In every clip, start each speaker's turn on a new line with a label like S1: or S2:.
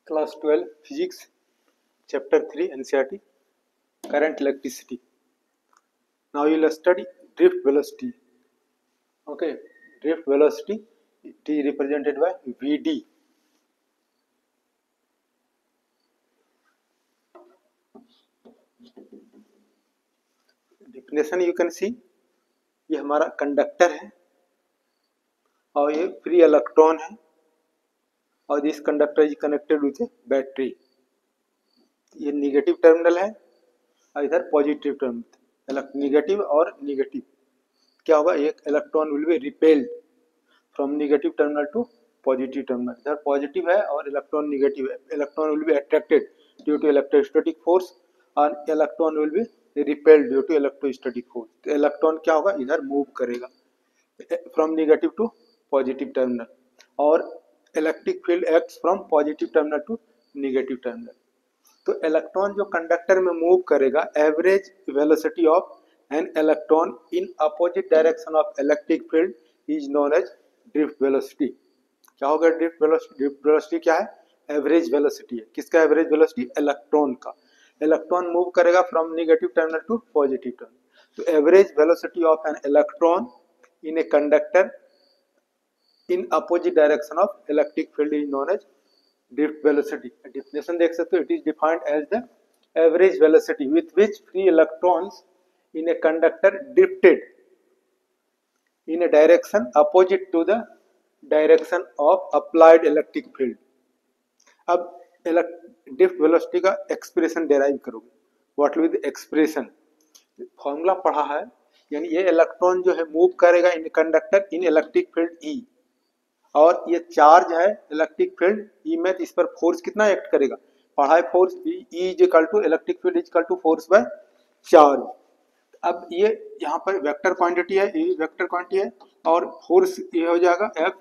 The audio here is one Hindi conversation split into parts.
S1: Class 12 Physics, Chapter 3 NCERT, Current Electricity. Now you will study drift velocity. Okay, drift velocity it is represented by Vd. Definition you can see, ये हमारा कंडक्टर है और ये फ्री इलेक्ट्रॉन है और this conductor is connected with a battery. ये निगेटिव टर्मिनल है और इधर पॉजिटिव टर्मिनल. निगेटिव और निगेटिव क्या होगा, एक electron will be repelled from negative terminal to positive terminal. इधर पॉजिटिव है और इलेक्ट्रॉन निगेटिव है. Electron will be attracted due to electrostatic force और electron will be repelled due to electrostatic force. तो इलेक्ट्रॉन क्या होगा, इधर मूव करेगा from negative to positive terminal और electric field acts from positive terminal to negative terminal. तो इलेक्ट्रॉन जो कंडक्टर में मूव करेगा, average velocity of an electron in opposite direction of electric field is known as drift velocity. क्या होगा ड्रिफ्ट वेलोसिटी? ड्रिफ्ट वेलोसिटी क्या है? एवरेज वेलोसिटी है. किसका एवरेज वेलोसिटी? इलेक्ट्रॉन का. इलेक्ट्रॉन मूव करेगा from negative terminal to positive terminal. तो average velocity of an electron in a conductor in opposite direction of electric field is known as drift velocity. Definition देख सकते हो, it is defined as the average velocity with which free electrons in a conductor drifted in a direction opposite to the direction of applied electric field. अब drift velocity का expression derive करोगे. What will be the expression? Formula पढ़ा है, यानी ये इलेक्ट्रॉन जो है मूव करेगा in conductor in electric field E और ये चार्ज है इलेक्ट्रिक फील्ड ई में. इस पर फोर्स कितना एक्ट करेगा? पढ़ा है force E is equal to electric field is equal to force by charge. अब ये यहाँ पर वेक्टर क्वांटिटी है, ये वेक्टर क्वांटिटी है और फोर्स ये हो जाएगा एफ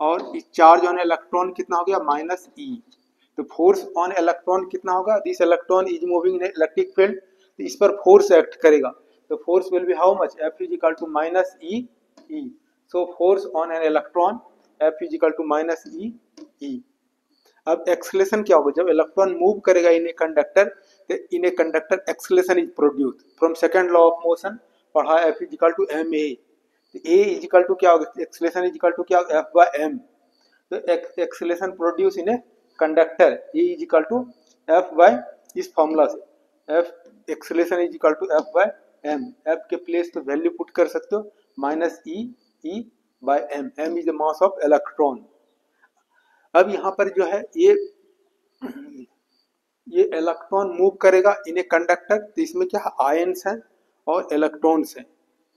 S1: और चार्ज ऑन इलेक्ट्रॉन कितना हो गया माइनस ई. तो फोर्स ऑन इलेक्ट्रॉन कितना होगा? This electron is moving in electric field, तो इस पर फोर्स एक्ट करेगा. तो force will be how much? F is equal to minus E E. So force on an electron F is equal to minus E E. अब एक्सेलेरेशन क्या होगा? जब इलेक्ट्रॉन मूव करेगा इन ए कंडक्टर, तो in a conductor acceleration is produce from second law of motion. पढ़ा F is equal to M A. A is equal to क्या होगा? एक्सेलेरेशन इज इक्वल टू क्या होगा? F by M. तो acceleration produce in a conductor E is equal to F by इस फॉर्मूला से F acceleration is equal to F by M. F के प्लेस पे वैल्यू पुट कर सकते हो minus E E by m. m is the mass of electron. अब यहाँ पर जो है ये इलेक्ट्रॉन मूव करेगा इन ए कंडक्टर, तो इसमें क्या है? आयन्स हैं और इलेक्ट्रॉन्स हैं.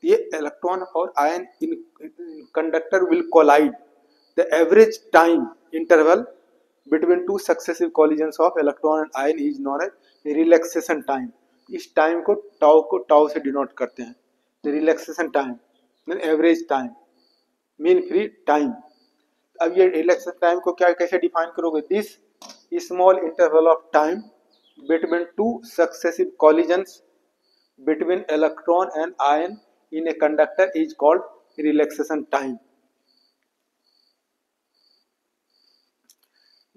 S1: ये इलेक्ट्रॉन और ion in conductor will collide. The average time interval between two successive collisions of electron and ion is known as relaxation time. इस टाइम को टाउ से डिनोट करते हैं. Relaxation time average time mean free time. अब ये रिलैक्सेशन टाइम को क्या कैसे डिफाइन करोगे? This small interval of time between two successive collisions between electron and ion in a conductor is called relaxation time.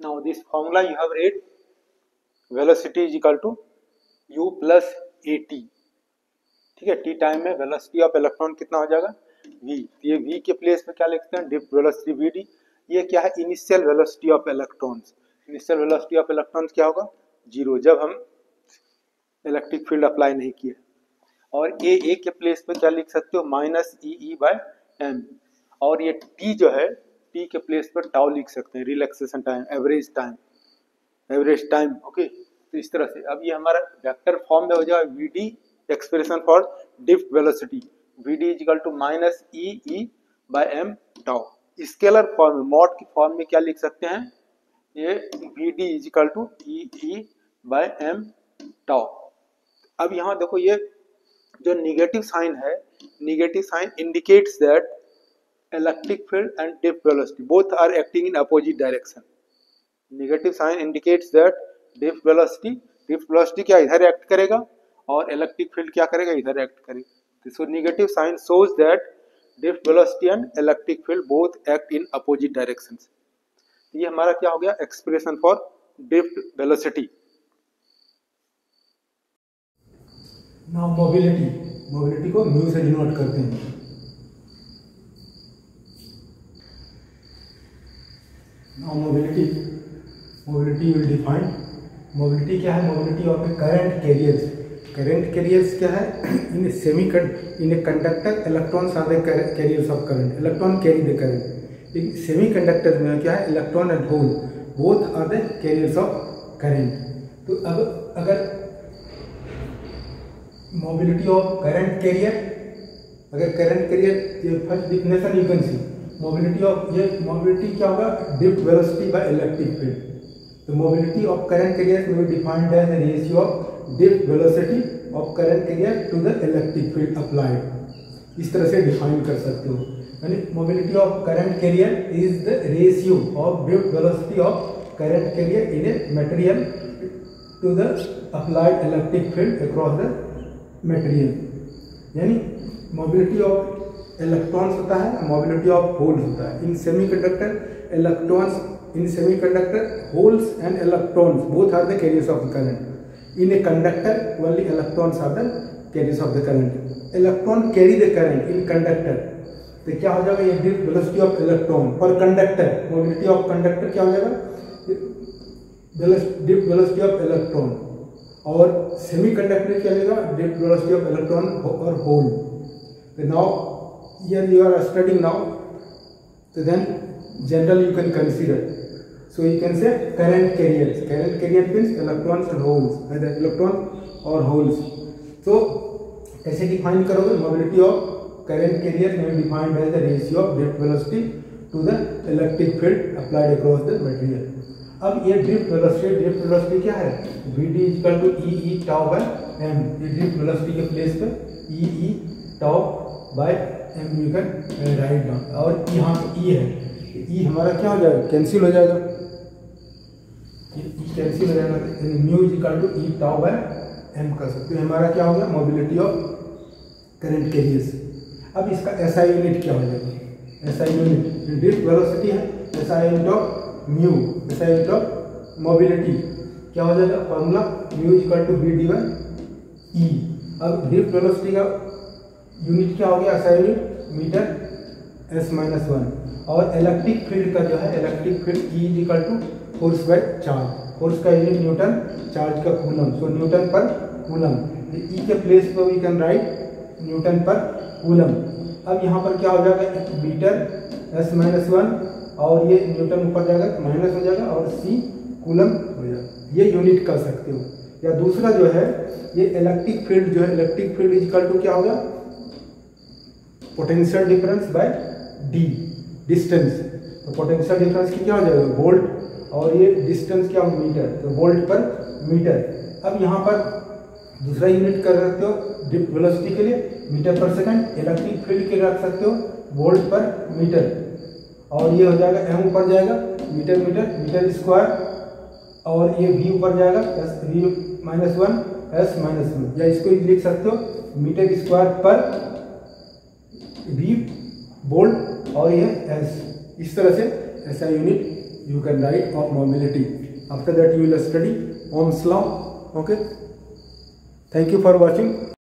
S1: Now this formula you have read, velocity is equal to u plus at. ठीक है, टी टाइम में वेलोसिटी ऑफ इलेक्ट्रॉन कितना हो जाएगा? v. ये v के प्लेस में क्या लिखते हैं? Drift velocity vd. ये क्या है? Initial velocity of electrons. Initial velocity of electrons क्या होगा? जीरो, जब हम इलेक्ट्रिक फील्ड अप्लाई नहीं किए. और ए के प्लेस पे क्या लिख सकते हो? Minus E E by M. और ये t जो है, t के प्लेस पर टाउ लिख सकते हैं. Relaxation time, average time. Okay, तो इस तरह से अब ये हमारा वेक्टर फॉर्म में हो जाएगा vd expression for drift velocity. Vd is equal to minus E E by M tau. Scalar form में, मॉड की फॉर्म में क्या लिख सकते हैं? ये Vd is equal to E E by M tau. अब यहाँ देखो, ये जो निगेटिव साइन है, negative sign indicates that electric field and drift velocity both are acting in opposite direction. Negative sign indicates that drift velocity क्या इधर एक्ट करेगा और इलेक्ट्रिक फील्ड क्या करेगा? इधर एक्ट करेगा. So negative sign shows that drift velocity and electric field both act in opposite directions. ये हमारा क्या हो गया? Expression for drift velocity.
S2: Now mobility को म्यू से डिनोट करते हैं। Now mobility will define. Mobility क्या है? Mobility of a current carriers क्या है? In a conductor electrons are the carriers of current. Electron carry the current. एक सेमीकंडक्टर में क्या है? Electron and hole both are the carriers of current. तो अब अगर मोबिलिटी ऑफ करंट कैरियर, अगर current carrier first definition you can see mobility क्या होगा? Drift velocity by electric field. तो मोबिलिटी ऑफ करंट कैरियर में be defined as the ratio of drift velocity of current carrier to the electric field applied. इस तरह से डिफाइन कर सकते हो। यानी mobility of current carrier is the ratio of drift velocity of current carrier in a material to the applied electric field across the material. यानी मोबिलिटी ऑफ इलेक्ट्रॉन्स होता है, मोबिलिटी ऑफ होल्स होता है। In semiconductor electrons, in semiconductor holes and electrons both are the carriers of the current. In a conductor only electrons are the carriers of the current. Electron carry the current in conductor. तो क्या हो जाएगा? ये drift velocity of electron for conductor. Mobility of conductor क्या हो जाएगा? Drift velocity of electron. और सेमीकंडक्टर क्या होगा? ड्रिफ्ट वेलोसिटी ऑफ इलेक्ट्रॉन और होल। तो now here you are studying now, so then general you can consider. So you can say current carriers. Current carrier means electrons and holes, either electron or holes. So कैसे डिफाइन करोगे? मोबिलिटी ऑफ करंट कैरियर में defined by the ratio of drift velocity to the electric field applied across the material. अब ये ड्रिफ्ट वेलोसिटी क्या है? Vd equal to E tau by m। ये ड्रिफ्ट वेलोसिटी के प्लेस पे E tau by m you can write down. और यहाँ पे ई है, ई हमारा क्या हो जाएगा? कैंसिल हो जाएगा। ई कैंसिल हो जाएगा, mu equal to E tau by m कर सकते हो। हमारा क्या हो गया? Mobility of current carriers. अब इसका एसआई यूनिट क्या हो जाएगा? एसआई यूनिट ड्रिफ्ट वेलोसिटी है, SI unit of mu, SI unit of mobility क्या हो जाएगा? Formula mu equal to V D by E. अब ड्रिफ्ट वेलोसिटी का यूनिट क्या हो गया? SI unit metre s minus 1। और इलेक्ट्रिक फील्ड का जो है, electric field E equal to force by charge. Force का यूनिट न्यूटन, चार्ज का कूलम। सो न्यूटन पर कूलम। ई के प्लेस पर वी कैन राइट न्यूटन पर कूलम। अब यहाँ पर क्या हो जाएगा? मीटर s माइनस 1 और ये न्यूटन ऊपर जाएगा माइनस हो जाएगा और c कूलम हो जाएगा। ये यूनिट कर सकते हो। या दूसरा जो है ये इलेक्ट्रिक फील्ड जो है, इलेक्ट्रिक फील्ड इक्वल टू क्या होगा? Potential difference bye D, distance. तो पोटेंशियल डिफरेंस की क्या हो जाएगा? वोल्ट। और ये डिस्टेंस क्या हो? मीटर। तो वोल्ट पर मीटर। अब यहाँ पर दूसरा यूनिट कर सकते हो ड्रिफ्ट वेलोसिटी के लिए मीटर पर सेकंड। इलेक्ट्रिक फील्ड के लिए रख सकते हो वोल्ट पर मीटर। और ये हो जाएगा m ऊपर जाएगा मीटर स्क्वायर। और ये v ऊपर जाएगा v माइनस 1 s माइनस 1। या इसको लिख सकते हो मीटर स्क्वायर पर v वोल्ट और ये s। इस तरह से ऐसा unit you can right of mobility. After that you will study Ohm's law. Okay, thank you for watching.